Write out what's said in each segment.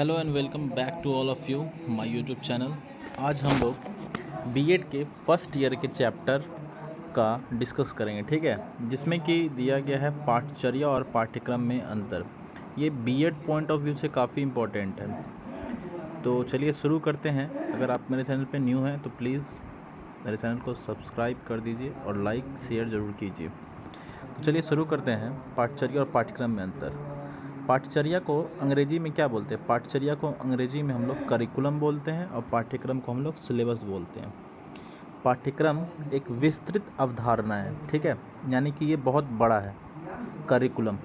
Hello and welcome back to all of you my YouTube channel. आज हम लोग BEd के फर्स्ट ईयर के चैप्टर का डिस्कस करेंगे, ठीक है, जिसमें कि दिया गया है पाठचर्या और पाठ्यक्रम में अंतर। ये बीएड पॉइंट ऑफ व्यू से काफ़ी इम्पोर्टेंट है। तो चलिए शुरू करते हैं। अगर आप मेरे चैनल पे न्यू हैं तो प्लीज़ मेरे चैनल को सब्सक्राइब कर दीजिए और लाइक शेयर ज़रूर कीजिए। तो चलिए शुरू करते हैं। पाठचर्या और पाठ्यक्रम में अंतर। पाठचर्या को अंग्रेजी में क्या बोलते हैं? पाठचर्या को अंग्रेजी में हम लोग करिकुलम बोलते हैं और पाठ्यक्रम को हम लोग सिलेबस बोलते हैं। पाठ्यक्रम एक विस्तृत अवधारणा है, ठीक है, यानी कि ये बहुत बड़ा है करिकुलम,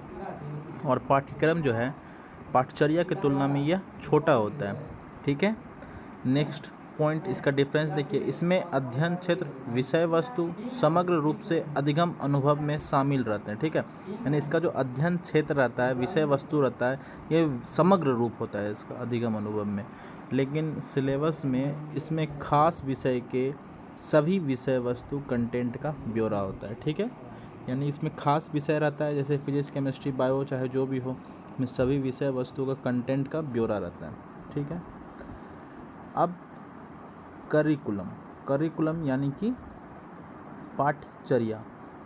और पाठ्यक्रम जो है पाठचर्या की तुलना में यह छोटा होता है, ठीक है। नेक्स्ट पॉइंट, इसका डिफरेंस देखिए। इसमें अध्ययन क्षेत्र, विषय वस्तु समग्र रूप से अधिगम अनुभव में शामिल रहते हैं, ठीक है। यानी इसका जो अध्ययन क्षेत्र रहता है, विषय वस्तु रहता है, ये समग्र रूप होता है इसका अधिगम अनुभव में। लेकिन सिलेबस में इसमें खास विषय के सभी विषय वस्तु कंटेंट का ब्यौरा होता है, ठीक है। यानी इसमें खास विषय रहता है, जैसे फिजिक्स, केमिस्ट्री, बायो, चाहे जो भी हो, में सभी विषय वस्तु का कंटेंट का ब्यौरा रहता है, ठीक है। अब करिकुलम यानी कि पाठचर्या।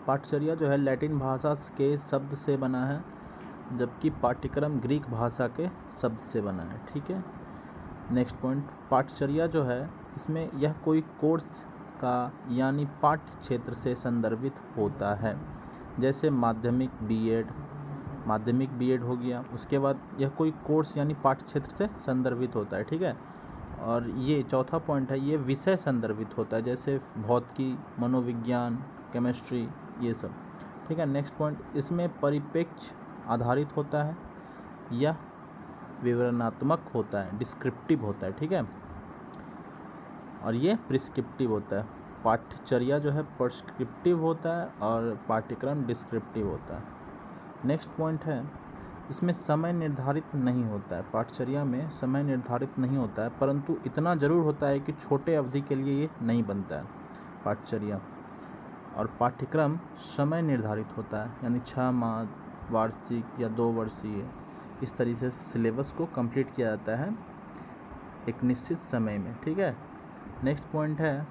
पाठचर्या जो है लैटिन भाषा के शब्द से बना है, जबकि पाठ्यक्रम ग्रीक भाषा के शब्द से बना है, ठीक है। नेक्स्ट पॉइंट, पाठचर्या जो है इसमें यह कोई कोर्स का यानी पाठ्य क्षेत्र से संदर्भित होता है, जैसे माध्यमिक बीएड हो गया। उसके बाद यह कोई कोर्स यानी पाठ्य क्षेत्र से संदर्भित होता है, ठीक है। और ये चौथा पॉइंट है, ये विषय संदर्भित होता है, जैसे भौतिकी, मनोविज्ञान, केमिस्ट्री, ये सब, ठीक है। नेक्स्ट पॉइंट, इसमें परिप्रेक्ष्य आधारित होता है, यह विवरणात्मक होता है, डिस्क्रिप्टिव होता है, ठीक है। और ये प्रिस्क्रिप्टिव होता है। पाठ्यचर्या जो है प्रिस्क्रिप्टिव होता है और पाठ्यक्रम डिस्क्रिप्टिव होता है। नेक्स्ट पॉइंट है, इसमें समय निर्धारित नहीं होता है। पाठचर्या में समय निर्धारित नहीं होता है, परंतु इतना ज़रूर होता है कि छोटे अवधि के लिए ये नहीं बनता है पाठचर्या। और पाठ्यक्रम समय निर्धारित होता है, यानी 6 माह, वार्षिक या 2 वर्षीय, इस तरीके से सिलेबस को कंप्लीट किया जाता है एक निश्चित समय में, ठीक है। नेक्स्ट पॉइंट है,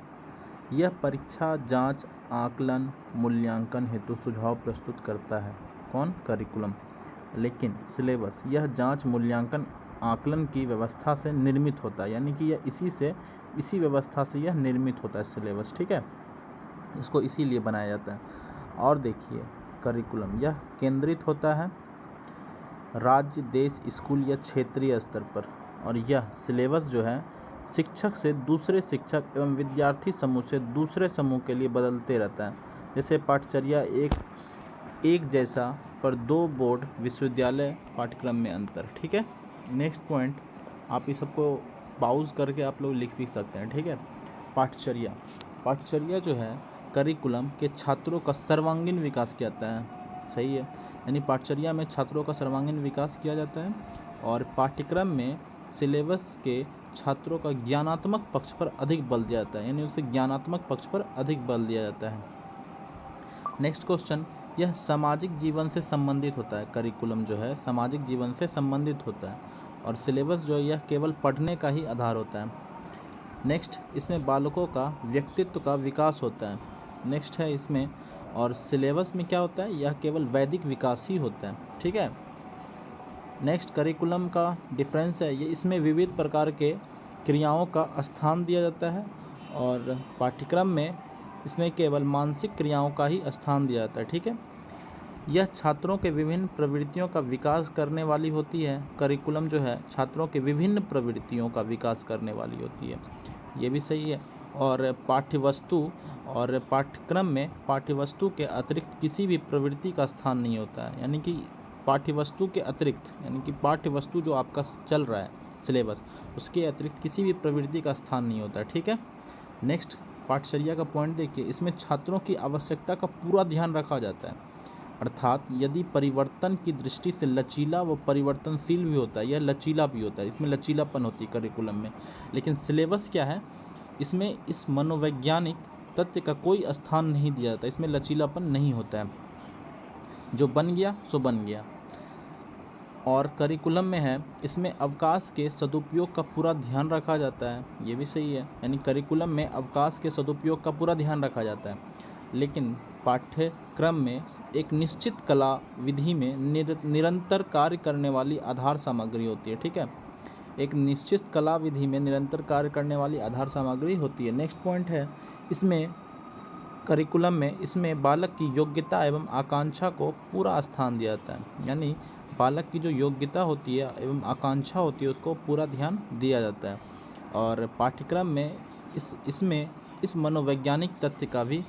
यह परीक्षा, जांच, आकलन, मूल्यांकन हेतु सुझाव प्रस्तुत करता है। कौन? करिकुलम। लेकिन सिलेबस यह जांच, मूल्यांकन, आकलन की व्यवस्था से निर्मित होता है, यानी कि यह इसी व्यवस्था से यह निर्मित होता है सिलेबस, ठीक है। इसको इसीलिए बनाया जाता है। और देखिए, करिकुलम यह केंद्रित होता है राज्य, देश, स्कूल या क्षेत्रीय स्तर पर, और यह सिलेबस जो है शिक्षक से दूसरे शिक्षक एवं विद्यार्थी समूह से दूसरे समूह के लिए बदलते रहता है। जैसे पाठचर्या एक जैसा पर 2 बोर्ड विश्वविद्यालय पाठ्यक्रम में अंतर, ठीक है। नेक्स्ट पॉइंट, आप इस सबको पाउज करके आप लोग लिख भी सकते हैं, ठीक है। पाठचर्या जो है करिकुलम के छात्रों का सर्वांगीण विकास किया जाता है, सही है। यानी पाठचर्या में छात्रों का सर्वांगीण विकास किया जाता है, और पाठ्यक्रम में सिलेबस के छात्रों का ज्ञानात्मक पक्ष पर अधिक बल दिया जाता है, यानी उसे ज्ञानात्मक पक्ष पर अधिक बल दिया जाता है। नेक्स्ट क्वेश्चन, यह सामाजिक जीवन से संबंधित होता है। करिकुलम जो है सामाजिक जीवन से संबंधित होता है, और सिलेबस जो है यह केवल पढ़ने का ही आधार होता है। नेक्स्ट, इसमें बालकों का व्यक्तित्व का विकास होता है। नेक्स्ट है इसमें, और सिलेबस में क्या होता है, यह केवल वैदिक विकास ही होता है, ठीक है। नेक्स्ट, करिकुलम का डिफरेंस है, ये इसमें विविध प्रकार के क्रियाओं का स्थान दिया जाता है, और पाठ्यक्रम में इसमें केवल मानसिक क्रियाओं का ही स्थान दिया जाता है, ठीक है। यह छात्रों के विभिन्न प्रवृत्तियों का विकास करने वाली होती है। करिकुलम जो है छात्रों के विभिन्न प्रवृत्तियों का विकास करने वाली होती है, ये भी सही है। और पाठ्यवस्तु और पाठ्यक्रम में पाठ्यवस्तु के अतिरिक्त किसी भी प्रवृत्ति का स्थान नहीं होता है, यानी कि पाठ्यवस्तु के अतिरिक्त, यानी कि पाठ्यवस्तु जो आपका चल रहा है सिलेबस, उसके अतिरिक्त किसी भी प्रवृत्ति का स्थान नहीं होता है, ठीक है। नेक्स्ट, पाठचर्या का पॉइंट देखिए, इसमें छात्रों की आवश्यकता का पूरा ध्यान रखा जाता है, अर्थात यदि परिवर्तन की दृष्टि से लचीला व परिवर्तनशील भी होता है, यह लचीला भी होता है, इसमें लचीलापन होती है करिकुलम में। लेकिन सिलेबस क्या है, इसमें इस मनोवैज्ञानिक तथ्य का कोई स्थान नहीं दिया जाता, इसमें लचीलापन नहीं होता है, जो बन गया सो बन गया। और करिकुलम में है इसमें अवकाश के सदुपयोग का पूरा ध्यान रखा जाता है, ये भी सही है, यानी करिकुलम में अवकाश के सदुपयोग का पूरा ध्यान रखा जाता है। लेकिन पाठ्यक्रम में एक निश्चित कला विधि में निरंतर कार्य करने वाली आधार सामग्री होती है, ठीक है। एक निश्चित कला विधि में निरंतर कार्य करने वाली आधार सामग्री होती है। नेक्स्ट पॉइंट है इसमें करिकुलम में इसमें बालक की योग्यता एवं आकांक्षा को पूरा स्थान दिया जाता है, यानी बालक की जो योग्यता होती है एवं आकांक्षा होती है उसको पूरा ध्यान दिया जाता है। और पाठ्यक्रम में इसमें इस मनोवैज्ञानिक तथ्य का भी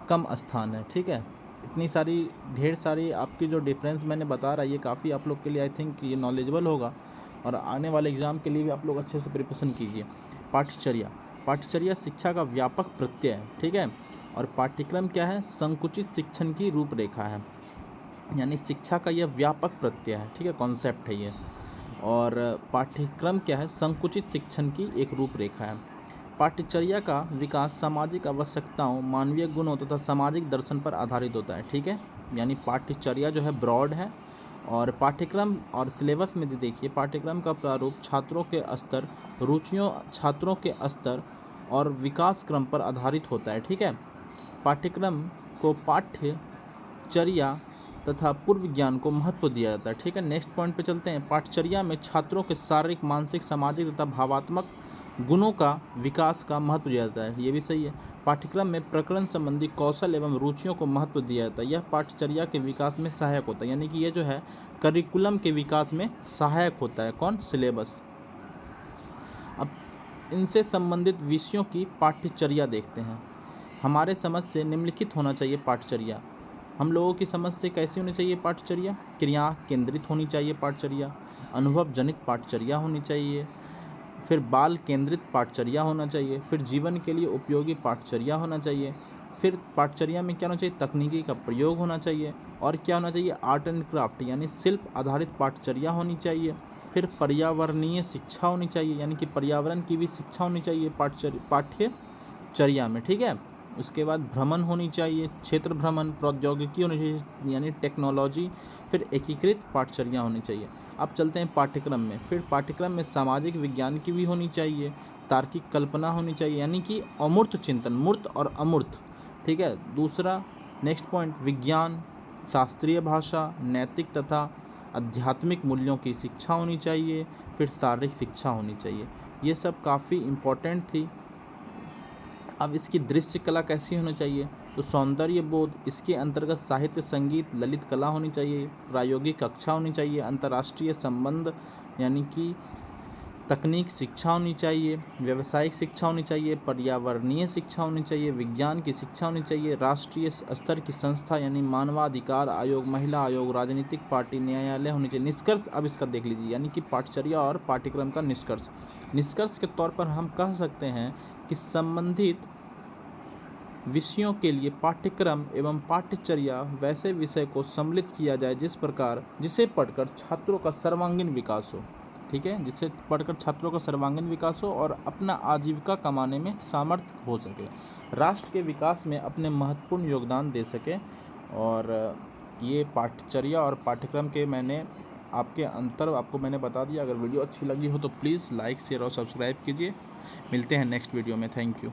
कम स्थान है, ठीक है। इतनी सारी ढेर सारी आपकी जो डिफरेंस मैंने बता रहा है ये काफ़ी आप लोग के लिए आई थिंक ये नॉलेजेबल होगा, और आने वाले एग्ज़ाम के लिए भी आप लोग अच्छे से प्रिपरेशन कीजिए। पाठ्यचर्या शिक्षा का व्यापक प्रत्यय है, ठीक है। और पाठ्यक्रम क्या है, संकुचित शिक्षण की रूपरेखा है, यानी शिक्षा का यह व्यापक प्रत्यय है, ठीक है, कॉन्सेप्ट है ये। और पाठ्यक्रम क्या है, संकुचित शिक्षण की एक रूपरेखा है। पाठ्यचर्या का विकास सामाजिक आवश्यकताओं, मानवीय गुणों तथा सामाजिक दर्शन पर आधारित होता है, ठीक है। यानी पाठ्यचर्या जो है ब्रॉड है, और पाठ्यक्रम और सिलेबस में देखिए पाठ्यक्रम का प्रारूप छात्रों के स्तर, रुचियों, छात्रों के स्तर और विकास क्रम पर आधारित होता है, ठीक है। पाठ्यक्रम को पाठ्यचर्या तथा पूर्व ज्ञान को महत्व दिया जाता है, ठीक है। नेक्स्ट पॉइंट पे चलते हैं। पाठ्यचर्या में छात्रों के शारीरिक, मानसिक, सामाजिक तथा भावात्मक गुणों का विकास का महत्व दिया जाता है, ये भी सही है। पाठ्यक्रम में प्रकरण संबंधी कौशल एवं रुचियों को महत्व दिया जाता है, यह पाठ्यचर्या के विकास में सहायक होता है, यानी कि ये जो है करिकुलम के विकास में सहायक होता है, कौन, सिलेबस। अब इनसे संबंधित विषयों की पाठ्यचर्या देखते हैं। हमारे समझ से निम्नलिखित होना चाहिए पाठ्यचर्या। हम लोगों की समझ से कैसी होनी चाहिए पाठ्यचर्या, क्रिया केंद्रित होनी चाहिए पाठ्यचर्या, अनुभव जनित पाठ्यचर्या होनी चाहिए, फिर बाल केंद्रित पाठ्यचर्या होना चाहिए, फिर जीवन के लिए उपयोगी पाठ्यचर्या होना चाहिए, फिर पाठ्यचर्या में क्या होना चाहिए, तकनीकी का प्रयोग होना चाहिए, और क्या होना चाहिए, आर्ट एंड क्राफ्ट यानी शिल्प आधारित पाठ्यचर्या होनी चाहिए, फिर पर्यावरणीय शिक्षा होनी चाहिए, यानी कि पर्यावरण की भी शिक्षा होनी चाहिए पाठ्यचर्या में, ठीक है। उसके बाद भ्रमण होनी चाहिए, क्षेत्र भ्रमण, प्रौद्योगिकी होनी चाहिए यानी टेक्नोलॉजी, फिर एकीकृत पाठ्यचर्या होनी चाहिए। अब चलते हैं पाठ्यक्रम में। फिर पाठ्यक्रम में सामाजिक विज्ञान की भी होनी चाहिए, तार्किक कल्पना होनी चाहिए, यानी कि अमूर्त चिंतन, मूर्त और अमूर्त, ठीक है। दूसरा नेक्स्ट पॉइंट, विज्ञान, शास्त्रीय भाषा, नैतिक तथा आध्यात्मिक मूल्यों की शिक्षा होनी चाहिए, फिर शारीरिक शिक्षा होनी चाहिए। ये सब काफ़ी इम्पोर्टेंट थी। अब इसकी दृश्य कला कैसी होनी चाहिए, तो सौंदर्य बोध, इसके अंतर्गत साहित्य, संगीत, ललित कला होनी चाहिए, प्रायोगिक कक्षा होनी चाहिए, अंतर्राष्ट्रीय संबंध यानी कि तकनीक शिक्षा होनी चाहिए, व्यावसायिक शिक्षा होनी चाहिए, पर्यावरणीय शिक्षा होनी चाहिए, विज्ञान की शिक्षा होनी चाहिए, राष्ट्रीय स्तर की संस्था यानी मानवाधिकार आयोग, महिला आयोग, राजनीतिक पार्टी, न्यायालय होनी चाहिए। निष्कर्ष अब इसका देख लीजिए, यानी कि पाठ्यचर्या और पाठ्यक्रम का निष्कर्ष के तौर पर हम कह सकते हैं कि संबंधित विषयों के लिए पाठ्यक्रम एवं पाठ्यचर्या वैसे विषय को सम्मिलित किया जाए जिसे पढ़कर छात्रों का सर्वांगीण विकास हो, ठीक है, जिससे पढ़कर छात्रों का सर्वांगीण विकास हो और अपना आजीविका कमाने में सामर्थ्य हो सके, राष्ट्र के विकास में अपने महत्वपूर्ण योगदान दे सके। और ये पाठ्यचर्या और पाठ्यक्रम के आपको मैंने बता दिया। अगर वीडियो अच्छी लगी हो तो प्लीज़ लाइक, शेयर और सब्सक्राइब कीजिए। मिलते हैं नेक्स्ट वीडियो में। Thank you.